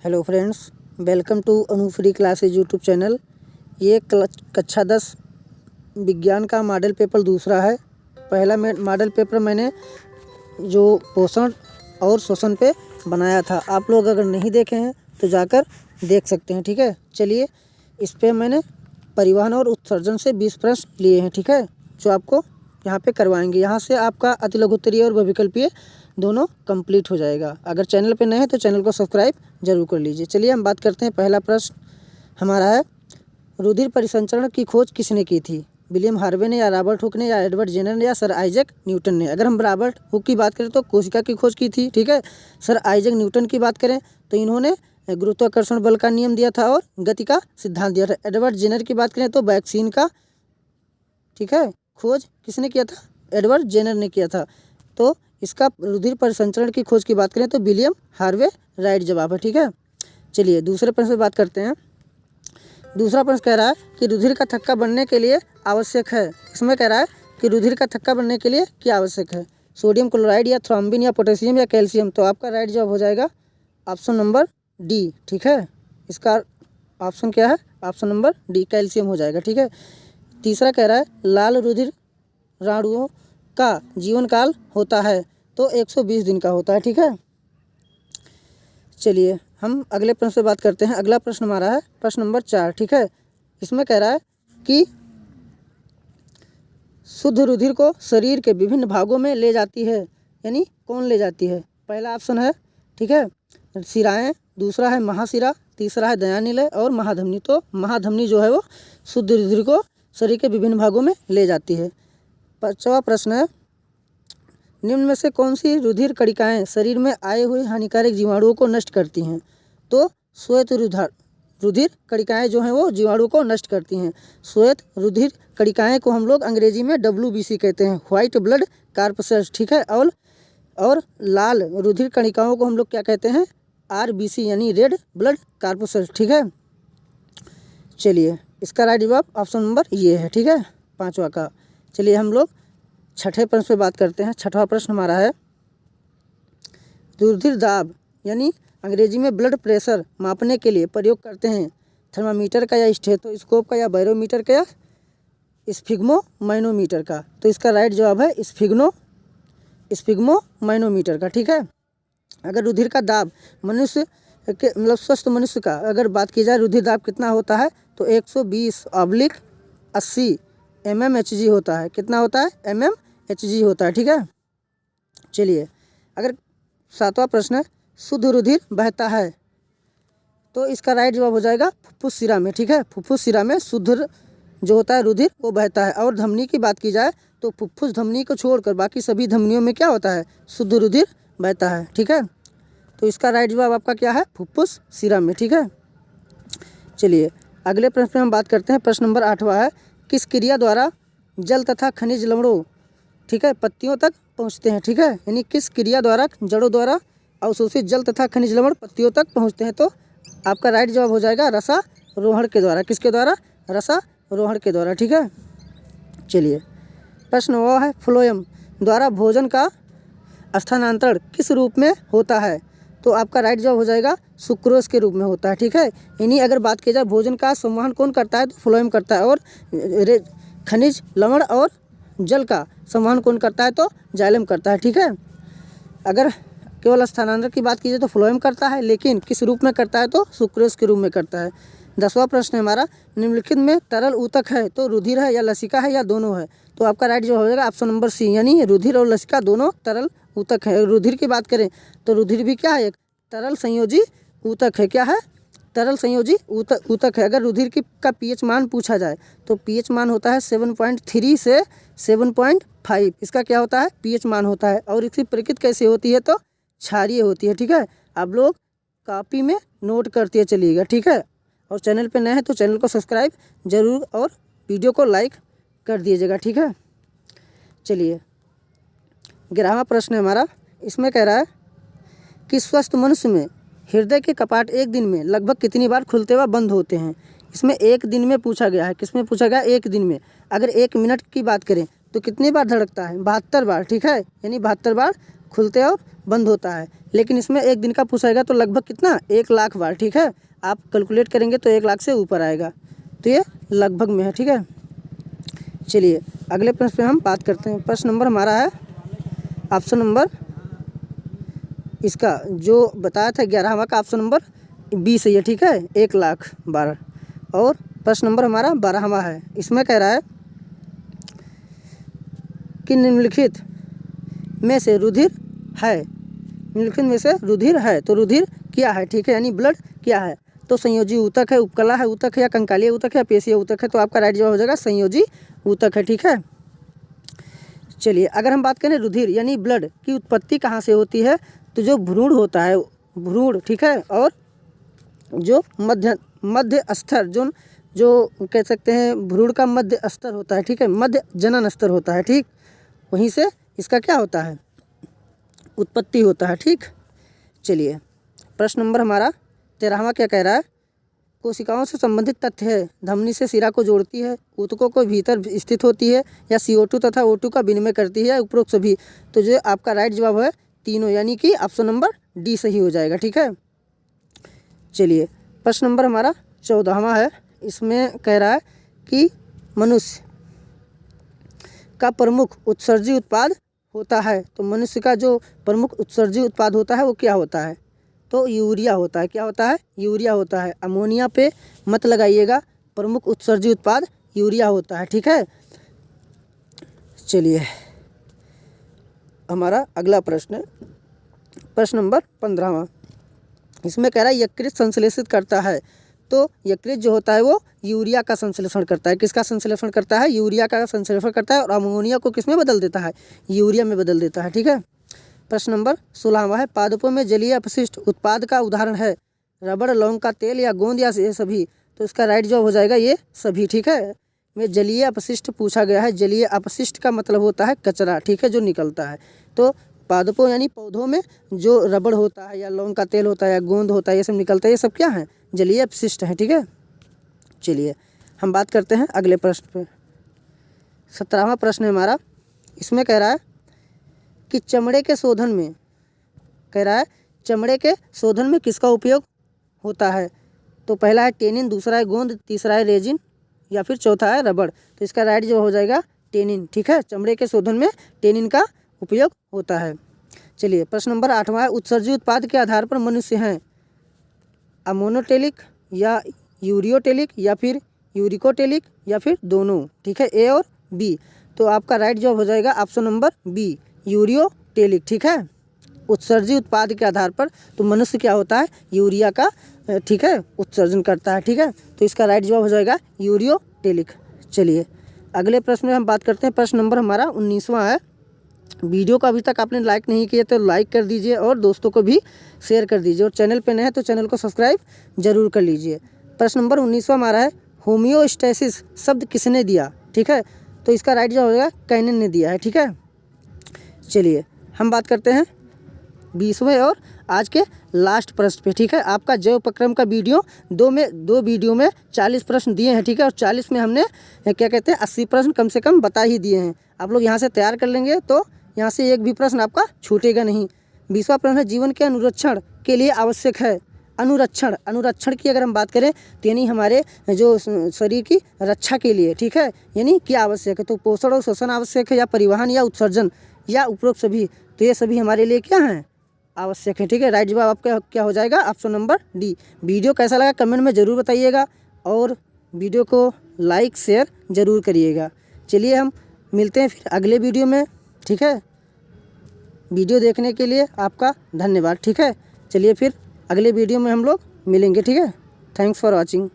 Hello friends, welcome to Anu free classes YouTube channel. ये कक्षा 10 विज्ञान का मॉडल पेपर दूसरा है। पहला मॉडल पेपर मैंने जो पोषण और श्वसन पे बनाया था, आप लोग अगर नहीं देखे हैं तो जाकर देख सकते हैं। ठीक है, चलिए इस पे मैंने परिवहन और उत्सर्जन से 20 प्रश्न लिए हैं। ठीक है, जो आपको यहाँ पे करवाएंगे। यहाँ से आपका अति लघुत्तरीय और बहुविकल्पीय दोनों कंप्लीट हो जाएगा। अगर चैनल पे नए हैं तो चैनल को सब्सक्राइब जरूर कर लीजिए। चलिए हम बात करते हैं। पहला प्रश्न हमारा है, रुधिर परिसंचरण की खोज किसने की थी? विलियम हार्वे ने, या रॉबर्ट हुक ने, या एडवर्ड जेनर ने, या सर आइजैक न्यूटन ने? अगर हम रॉबर्ट हुक की बात करें तो कोशिका की खोज की थी। ठीक है। सर आइजैक न्यूटन की बात करें तो इन्होंने गुरुत्वाकर्षण बल का नियम दिया था और गति का सिद्धांत दिया था। एडवर्ड जेनर की बात करें तो वैक्सीन का, ठीक है, खोज किसने किया था? एडवर्ड जेनर ने किया था। तो इसका रुधिर परिसंचरण की खोज की बात करें तो विलियम हार्वे राइट जवाब है। ठीक है, चलिए दूसरे प्रश्न पे बात करते हैं। दूसरा प्रश्न कह रहा है कि रुधिर का थक्का बनने के लिए आवश्यक है। इसमें कह रहा है कि रुधिर का थक्का बनने के लिए क्या आवश्यक है? सोडियम क्लोराइड, या थ्रोम्बिन, या पोटेशियम, या कैल्शियम? तो आपका राइट जवाब हो जाएगा ऑप्शन नंबर डी। ठीक है, इसका ऑप्शन क्या है? ऑप्शन नंबर डी, कैल्शियम हो जाएगा। ठीक है। तीसरा कह रहा है लाल रुधिर राणुओं का जीवन काल होता है, तो 120 दिन का होता है। ठीक है, चलिए हम अगले प्रश्न पे बात करते हैं। अगला प्रश्न हमारा है प्रश्न नंबर 4। ठीक है, इसमें कह रहा है कि शुद्ध रुधिर को शरीर के विभिन्न भागों में ले जाती है, यानी कौन ले जाती है? पहला ऑप्शन है, ठीक है, शिराएँ, दूसरा है महाशिरा, तीसरा है दयानिलय और महाधमनी। तो महाधमनी जो है वो शुद्ध रुधिर को शरीर के विभिन्न भागों में ले जाती है। पांचवा प्रश्न है, निम्न में से कौन सी रुधिर कणिकाएं शरीर में आए हुए हानिकारक जीवाणुओं को नष्ट करती हैं? तो श्वेत रुधिर कणिकाएं जो हैं वो जीवाणु को नष्ट करती हैं। श्वेत रुधिर कणिकाएं को हम लोग अंग्रेजी में WBC कहते हैं, व्हाइट ब्लड कॉर्पसेल्स। ठीक है, और लाल रुधिर कणिकाओं को हम लोग क्या कहते हैं? RBC, यानी रेड ब्लड कॉर्पसेल्स। ठीक है, चलिए इसका राइट जवाब ऑप्शन नंबर ये है। ठीक है, पांचवा का। चलिए हम लोग छठे प्रश्न पे बात करते हैं। छठवां प्रश्न हमारा है, रुधिर दाब यानी अंग्रेजी में ब्लड प्रेशर मापने के लिए प्रयोग करते हैं थर्मामीटर का, या स्टेथोस्कोप का, या बैरोमीटर का, या स्फिग्मोमैनोमीटर का? तो इसका राइट जवाब है स्फिग्मोमैनोमीटर का। ठीक है। अगर रुधिर का दाब मनुष्य के, मतलब स्वस्थ मनुष्य का अगर बात की जाए, रुधिर दाब कितना होता है? तो 120/80 mmHg होता है। कितना होता है? mmHg होता है। ठीक है, चलिए अगर सातवां प्रश्न है, शुद्ध रुधिर बहता है, तो इसका राइट जवाब हो जाएगा फुफ्फुस शिरा में। ठीक है, फुफ्फुस शिरा में शुद्ध जो होता है रुधिर वो बहता है। और धमनी की बात की जाए तो फुफ्फुस धमनी को छोड़कर बाकी सभी धमनियों में क्या होता है? शुद्ध रुधिर बहता है। ठीक है, तो इसका राइट जवाब आपका क्या है? फुफ्फुस शिरा में। ठीक है, चलिए अगले प्रश्न में हम बात करते हैं। प्रश्न नंबर 8वां है, किस क्रिया द्वारा जल तथा खनिज लवणों, ठीक है, पत्तियों तक पहुंचते हैं? ठीक है, यानी किस क्रिया द्वारा जड़ों द्वारा अवशोषित जल तथा खनिज लवण पत्तियों तक पहुंचते हैं? तो आपका राइट जवाब हो जाएगा रसारोहण के द्वारा। किसके द्वारा? रसारोहण के द्वारा। ठीक है, चलिए प्रश्न वो है, फ्लोएम द्वारा भोजन का स्थानांतरण किस रूप में होता है? तो आपका राइट जवाब हो जाएगा सुक्रोज के रूप में होता है। ठीक है, यानी अगर बात की जाए भोजन का संवहन कौन करता है? तो फ्लोएम करता है। और खनिज लवण और जल का संवहन कौन करता है? तो जाइलम करता है। ठीक है, अगर केवल स्थानांतरण की बात की जाए तो फ्लोएम करता है, लेकिन किस रूप में करता है? तो सुक्रोज के रूप में करता है। 10वां प्रश्न है हमारा, निम्नलिखित में तरल ऊतक है तो रुधिर है, या लसिका है, या दोनों है? तो आपका राइट जो हो जाएगा ऑप्शन नंबर सी, यानी रुधिर और लसिका दोनों तरल ऊतक है। रुधिर की बात करें तो रुधिर भी क्या है? एक तरल संयोजी ऊतक है। क्या है? तरल संयोजी ऊतक है। अगर रुधिर का pH मान पूछा जाए तो pH मान होता है 7.3 से 7.5। इसका क्या होता है? pH मान होता है। और इसकी प्रकृति कैसे होती है? तो क्षारीय होती है। ठीक है, आप लोग कॉपी में नोट करते चलिएगा। ठीक है, और चैनल पे नए हैं तो चैनल को सब्सक्राइब जरूर और वीडियो को लाइक कर दीजिएगा। ठीक है, चलिए 11वां प्रश्न है हमारा। इसमें कह रहा है कि स्वस्थ मनुष्य में हृदय के कपाट एक दिन में लगभग कितनी बार खुलते व बंद होते हैं? इसमें एक दिन में पूछा गया है। किसमें पूछा गया? एक दिन में। अगर 1 मिनट की बात करें तो कितनी बार धड़कता है? 72 बार। ठीक है, यानी 72 बार खुलते और बंद होता है। लेकिन इसमें एक दिन का पूछाएगा तो लगभग कितना 1 लाख बार, ठीक है। आप कैलकुलेट करेंगे तो 1 लाख से ऊपर आएगा, तो ये लगभग में है, ठीक है। चलिए अगले प्रश्न पे हम बात करते हैं। प्रश्न नंबर हमारा है ऑप्शन नंबर इसका जो बताया था 11वां का ऑप्शन नंबर 20 है, ठीक है, 1 लाख बार। और प्रश्न नंबर हमारा 12वां है। इसमें कह रहा है कि निम्नलिखित में से रुधिर है, निम्नलिखित में से रुधिर है, तो रुधिर क्या है, ठीक है, यानी ब्लड क्या है। तो संयोजी ऊतक है, उपकला है ऊतक है, या कंकालीय ऊतक है, या पेशीय ऊतक है। तो आपका राइट जवाब हो जाएगा संयोजी ऊतक है, ठीक है। चलिए अगर हम बात करें रुधिर यानी ब्लड की उत्पत्ति कहाँ से होती है, तो जो भ्रूण होता है, भ्रूण, ठीक है, और जो मध्य स्तर जो कह सकते हैं भ्रूण का मध्य स्तर होता है, ठीक है, मध्य जनन स्तर होता है, ठीक, वहीं से इसका क्या होता है, उत्पत्ति होता है, ठीक। चलिए प्रश्न नंबर हमारा 13वां क्या कह रहा है, कोशिकाओं से संबंधित तथ्य है, धमनी से सिरा को जोड़ती है, ऊतकों को भीतर स्थित होती है, या CO2 तथा O2 का विनिमय करती है, या उपरोक्त सभी। तो जो आपका राइट जवाब है तीनों, यानी कि ऑप्शन नंबर डी सही हो जाएगा, ठीक है। चलिए प्रश्न नंबर हमारा 14वां है। इसमें कह रहा है कि मनुष्य का प्रमुख उत्सर्जी उत्पाद होता है, तो मनुष्य का जो प्रमुख उत्सर्जी उत्पाद होता है वो क्या होता है, तो यूरिया होता है। क्या होता है, यूरिया होता है। अमोनिया पे मत लगाइएगा, प्रमुख उत्सर्जी उत्पाद यूरिया होता है, ठीक है। चलिए हमारा अगला प्रश्न है प्रश्न नंबर 15वां। इसमें कह रहा है यकृत संश्लेषित करता है, तो यकृत जो होता है वो यूरिया का संश्लेषण करता है। किसका संश्लेषण करता है, यूरिया का संश्लेषण करता है, और अमोनिया को किस में बदल देता है, यूरिया में बदल देता है, ठीक है। प्रश्न नंबर 16वां है, पादपों में जलीय अपशिष्ट उत्पाद का उदाहरण है, रबड़, लौंग का तेल, या गोंद, या ये सभी। तो इसका राइट जवाब हो जाएगा ये सभी, ठीक है। में जलीय अपशिष्ट पूछा गया है, जलीय अपशिष्ट का मतलब होता है कचरा, ठीक है, जो निकलता है। तो पादपों यानी पौधों में जो रबड़ होता है, या लौंग का तेल होता है, या गोंद होता है, ये सब निकलता है, ये सब क्या है, जलीय अपशिष्ट है, ठीक है। चलिए हम बात करते हैं अगले प्रश्न पे। 17वां प्रश्न है हमारा। इसमें कह रहा है कि चमड़े के शोधन में, कह रहा है चमड़े के शोधन में किसका उपयोग होता है। तो पहला है टेनिन, दूसरा है गोंद, तीसरा है रेजिन, या फिर चौथा है रबड़। तो इसका राइट जो हो जाएगा टेनिन, ठीक है। चमड़े के शोधन में टेनिन का उपयोग होता है। चलिए प्रश्न नंबर 8वां है, उत्सर्जी उत्पाद के आधार पर मनुष्य हैं अमोनोटेलिक, या यूरियोटेलिक, या फिर यूरिकोटेलिक, या फिर दोनों, ठीक है, ए और बी। तो आपका राइट जवाब हो जाएगा ऑप्शन नंबर बी, यूरियोटेलिक, ठीक है। उत्सर्जी उत्पाद के आधार पर तो मनुष्य क्या होता है, यूरिया का, ठीक है, उत्सर्जन करता है, ठीक है। तो इसका राइट जवाब हो जाएगा यूरियोटेलिक। चलिए अगले प्रश्न में हम बात करते हैं। प्रश्न नंबर हमारा 19वां है। वीडियो को अभी तक आपने लाइक नहीं किया तो लाइक कर दीजिए, और दोस्तों को भी शेयर कर दीजिए, और चैनल पे नए हैं तो चैनल को सब्सक्राइब जरूर कर लीजिए। प्रश्न नंबर 19वां हमारा है, होमियोस्टेसिस शब्द किसने दिया, ठीक है। तो इसका राइट जवाब होगा कैनन ने दिया है, ठीक है। चलिए हम बात करते हैं 20वें और आज के लास्ट प्रश्न पे, ठीक है। आपका जैव उपक्रम का वीडियो दो वीडियो में 40 प्रश्न दिए हैं, ठीक है, और 40 में हमने क्या कहते हैं 80 प्रश्न कम से कम बता ही दिए हैं। आप लोग यहाँ से तैयार कर लेंगे तो यहाँ से एक भी प्रश्न आपका छूटेगा नहीं। 20वां प्रश्न है, जीवन के अनुरक्षण के लिए आवश्यक है, अनुरक्षण की अगर हम बात करें तो यानी हमारे जो शरीर की रक्षा के लिए, ठीक है, यानी क्या आवश्यक है। तो पोषण और शोषण आवश्यक है, या परिवहन, या उत्सर्जन, या उपरोक्त सभी। तो ये सभी हमारे लिए क्या हैं, आवश्यक है, ठीक है। राइट जवाब आपका क्या हो जाएगा, ऑप्शन नंबर डी। वीडियो कैसा लगा कमेंट में ज़रूर बताइएगा, और वीडियो को लाइक शेयर ज़रूर करिएगा। चलिए हम मिलते हैं फिर अगले वीडियो में, ठीक है। वीडियो देखने के लिए आपका धन्यवाद, ठीक है। चलिए फिर अगले वीडियो में हम लोग मिलेंगे, ठीक है। Thanks for watching.